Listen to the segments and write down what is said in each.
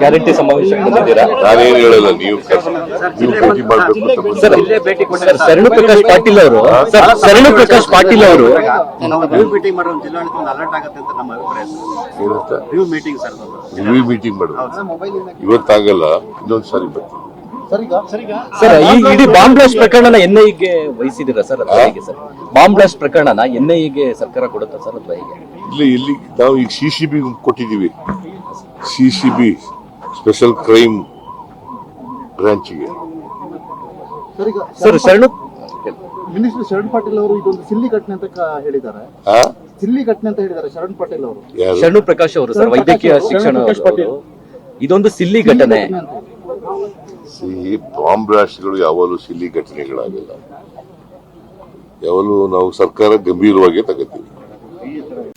Guarantee ಸಮಾವೇಶಕ್ಕೆ ಬಂದಿದ್ದೀರಾ? ನಾನೇನು ಹೇಳಲ್ಲ, ನೀವು ಭೇಟಿ ಮಾಡಬೇಕು ಸರ್ ಶರಣು ಪ್ರಕಾಶ್ ಪಾಟೀಲ್ ಅವರು ಶರಣು ಪ್ರಕಾಶ್ ಪಾಟೀಲ್ ಅವರು ಮೀಟಿಂಗ್ ಮಾಡೋ ಜಿಲ್ಲಾಡಳಿತ ಅಲರ್ಟ್ ಆಗುತ್ತೆ ಅಂತ ನಮ್ಮ ಅಭಿಪ್ರಾಯ. ರಿವ್ಯೂ ಮೀಟಿಂಗ್ ಮಾಡೋದು ಇವತ್ತಾಗಲ್ಲ, ಇನ್ನೊಂದು ಸಾರಿ ಬರ್ತೀವಿ. ಸರ್ ಈ ಇಡೀ ಬಾಂಬ್ ಬ್ಲಾಸ್ಟ್ ಪ್ರಕರಣನ ಎನ್ಐಎಗೆ ವಹಿಸಿದಿರಾ ಸರ್? ಅಥವಾ ಹೇಗೆ ಸರ್? ಬಾಂಬ್ ಬ್ಲಾಸ್ಟ್ ಪ್ರಕರಣನ ಎನ್ಐಎಗೆ ಸರ್ಕಾರ ಕೊಡುತ್ತಾ ಸರ್ ಅಥವಾ ಹೇಗೆ? ಇಲ್ಲಿ ನಾವು ಈಗ ಸಿಸಿಬಿ ಕೊಟ್ಟಿದ್ದೀವಿ, ಸಿಸಿಬಿ ಸ್ಪೆಷಲ್ ಕ್ರೈಮ್ ಬ್ರಾಂಚ್ಗೆ. ಸರ್ ಶರಣು ಮಿನಿಸ್ಟರ್ ಶರಣ್ ಪಾಟೀಲ್ ಅವರು ಇದೊಂದು ಸಿಲ್ಲಿ ಘಟನೆ ಅಂತ ಹೇಳಿದ್ದಾರೆ. ಸಿಲ್ಲಿ ಘಟನೆ ಅಂತ ಹೇಳಿದ್ದಾರೆ ಶರಣ್ ಪಾಟೀಲ್ ಅವರು. ಶರಣು ಪ್ರಕಾಶ್ ಅವರು ಸರ್, ವೈದ್ಯಕೀಯ ಶಿಕ್ಷಣ ಇದೊಂದು ಸಿಲ್ಲಿ ಘಟನೆ. ಬಾಂಬ್ ಬ್ಲಾಸ್ಟ್ಗಳು ಯಾವಾಗಲೂ ಸಿಲ್ಲಿ ಘಟನೆಗಳಾಗಲ್ಲ, ಯಾವಾಗಲೂ ನಾವು ಸರ್ಕಾರ ಗಂಭೀರವಾಗಿ ತಗೋತೀವಿ.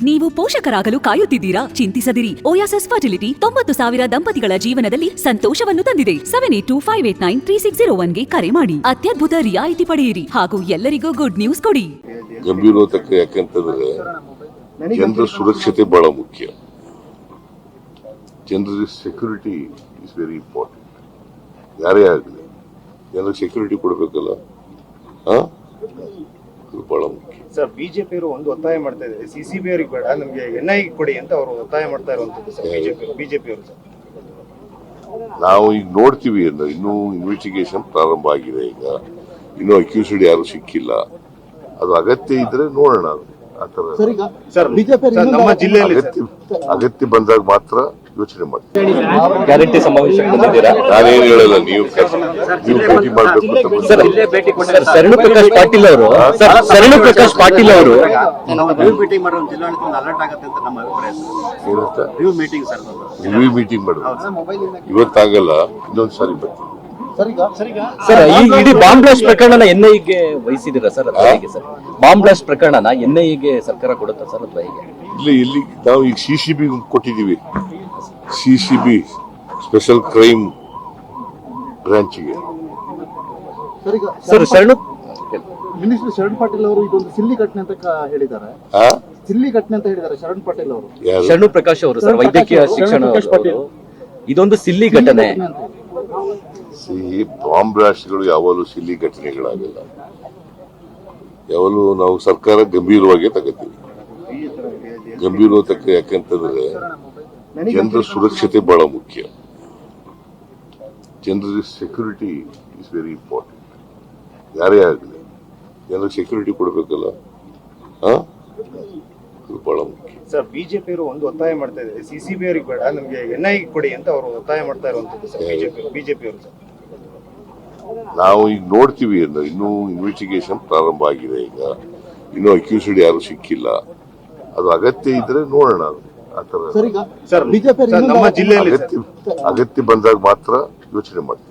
ನೀವು ಪೋಷಕರಾಗಲು ಕಾಯುತ್ತಿದ್ದೀರಾ? ಚಿಂತಿಸದಿರಿ. ಓಯಾಸಸ್ ಫರ್ಟಿಲಿಟಿ 90,000 ದಂಪತಿಗಳ ಜೀವನದಲ್ಲಿ ಸಂತೋಷವನ್ನು ತಂದಿದೆ. 7825893601ಗೆ ಕರೆ ಮಾಡಿ. ಅತ್ಯದ್ಭುತ ರಿಯಾಯಿತಿ ಪಡೆಯಿರಿ ಹಾಗೂ ಎಲ್ಲರಿಗೂ ಗುಡ್ ನ್ಯೂಸ್ ಕೊಡಿ. ಗಂಭೀರವಾಗಿ ಯಾಕಂತಂದ್ರೆ ಜನರ ಸುರಕ್ಷತೆ ಬಹಳ ಮುಖ್ಯ. ಜನರ ಸೆಕ್ಯೂರಿಟಿ ಇಸ್ ವೆರಿ ಇಂಪಾರ್ಟೆಂಟ್. ಯಾರೇ ಆಗಲಿ ಜನರಿಗೆ ಸೆಕ್ಯೂರಿಟಿ ಕೊಡಬೇಕಲ್ಲ, ಬಹಳ ಮುಖ್ಯ. ಸರ್ ಬಿಜೆಪಿಯವರು ಒಂದು ಒತ್ತಾಯ ಮಾಡ್ತಾ ಇದ್ದಾರೆ, ಸಿಸಿಬಿ ಅವರಿಗೆ ಬೇಡ, ನಮಗೆ ಎನ್ಐ ಕೊಡಿ ಅಂತ ಅವರು ಒತ್ತಾಯ ಮಾಡ್ತಾ ಇರುವಂತದ್ದು ಸರ್. ಬಿಜೆಪಿಯವರು ಸರ್, ನಾವು ಈಗ ನೋಡ್ತೀವಿ, ಇನ್ನೂ ಇನ್ವೆಸ್ಟಿಗೇಷನ್ ಪ್ರಾರಂಭ ಆಗಿದೆ. ಈಗ ಇನ್ನೂ ಅಕ್ಯೂಸ್ಡ್ ಯಾರು ಸಿಕ್ಕಿಲ್ಲ. ಅದು ಅಗತ್ಯ ಇದ್ರೆ ನೋಡೋಣ. ನಮ್ಮ ಜಿಲ್ಲೆಯಲ್ಲಿ ಅಗತ್ಯ ಬಂದಾಗ ಮಾತ್ರ ಯೋಚನೆ ಮಾಡ್ತೀವಿ. ಗ್ಯಾರಂಟಿ ಸಮಾವೇಶಕ್ಕೆ ಬಂದಿದ್ದೀರಾ? ನಾನೇನು ಹೇಳಲ್ಲ, ನೀವು ಭೇಟಿ ಮಾಡಬೇಕು. ಸರ್ ಶರಣು ಪ್ರಕಾಶ್ ಪಾಟೀಲ್ ಅವರು ಶರಣು ಪ್ರಕಾಶ್ ಪಾಟೀಲ್ ಅವರು ಮೀಟಿಂಗ್ ಮಾಡೋ ಜಿಲ್ಲಾಡಳಿತ ಅಲರ್ಟ್ ಆಗುತ್ತೆ ಅಂತ ನಮ್ಮ ಅಭಿಪ್ರಾಯ. ರಿವ್ಯೂ ಮೀಟಿಂಗ್ ಮಾಡೋದು ಇವತ್ತಾಗಲ್ಲ, ಇನ್ನೊಂದು ಸಾರಿ ಬರ್ತೀವಿ. ಸರ್ ಈ ಇಡೀ ಬಾಂಬ್ ಬ್ಲಾಸ್ಟ್ ಪ್ರಕರಣನ ಎನ್ಐಎಗೆ ವಹಿಸಿದಿರಾ ಸರ್ ಅಥವಾ ಹೇಗೆ ಸರ್? ಬಾಂಬ್ ಬ್ಲಾಸ್ಟ್ ಪ್ರಕರಣನ ಎನ್ಐಎಗೆ ಸರ್ಕಾರ ಕೊಡುತ್ತಾ ಸರ್ ಅಥವಾ ಹೇಗೆ? ಇಲ್ಲಿ ನಾವು ಈಗ ಸಿಸಿಬಿ ಕೊಟ್ಟಿದ್ದೀವಿ, ಸಿಸಿಬಿ ಸ್ಪೆಷಲ್ ಕ್ರೈಮ್ ಬ್ರಾಂಚ್ಗೆ. ಸರ್ ಶರಣು ಮಿನಿಸ್ಟರ್ ಶರಣ್ ಪಾಟೀಲ್ ಅವರು ಇದೊಂದು ಸಿಲ್ಲಿ ಘಟನೆ ಅಂತ ಹೇಳಿದ್ದಾರೆ. ಸಿಲ್ಲಿ ಘಟನೆ ಅಂತ ಹೇಳಿದ್ದಾರೆ ಶರಣ್ ಪಾಟೀಲ್ ಅವರು. ಶರಣು ಪ್ರಕಾಶ್ ಅವರು ಸರ್, ವೈದ್ಯಕೀಯ ಶಿಕ್ಷಣ ಇದೊಂದು ಸಿಲ್ಲಿ ಘಟನೆ. ಬಾಂಬ್ ಬ್ಲಾಸ್ಟ್ಗಳು ಯಾವಾಗಲೂ ಸಿಲ್ಲಿ ಘಟನೆಗಳಾಗಲ್ಲ, ಯಾವಾಗಲೂ ನಾವು ಸರ್ಕಾರ ಗಂಭೀರವಾಗಿ ತಗೋತೀವಿ. ಗಂಭೀರವಾಗಿ ಯಾಕಂತಂದ್ರೆ ಜನರ ಸುರಕ್ಷತೆ ಬಹಳ ಮುಖ್ಯ. ಜನರ ಸೆಕ್ಯೂರಿಟಿ ಇಸ್ ವೆರಿ ಇಂಪಾರ್ಟೆಂಟ್. ಯಾರೇ ಆಗಲಿ ಜನರಿಗೆ ಸೆಕ್ಯೂರಿಟಿ ಕೊಡಬೇಕಲ್ಲ, ಬಹಳ ಮುಖ್ಯ. ಸರ್ ಬಿಜೆಪಿಯವರು ಒಂದು ಒತ್ತಾಯ ಮಾಡ್ತಾ ಇದ್ದಾರೆ, ಸಿಸಿಬಿ ಅವರಿಗೆ ಬೇಡ, ನಮಗೆ ಎನ್ಐ ಕೊಡಿ ಅಂತ ಅವರು ಒತ್ತಾಯ ಮಾಡ್ತಾ ಇರುವಂತದ್ದು ಸರ್. ಬಿಜೆಪಿಯವರು ಸರ್, ನಾವು ಈಗ ನೋಡ್ತೀವಿ, ಇನ್ನೂ ಇನ್ವೆಸ್ಟಿಗೇಷನ್ ಪ್ರಾರಂಭ ಆಗಿದೆ. ಈಗ ಇನ್ನೂ ಅಕ್ಯೂಸ್ಡ್ ಯಾರು ಸಿಕ್ಕಿಲ್ಲ. ಅದು ಅಗತ್ಯ ಇದ್ರೆ ನೋಡೋಣ. ನಮ್ಮ ಜಿಲ್ಲೆಯಲ್ಲಿ ಅಗತ್ಯ ಬಂದಾಗ ಮಾತ್ರ ಯೋಚನೆ ಮಾಡ್ತೀವಿ.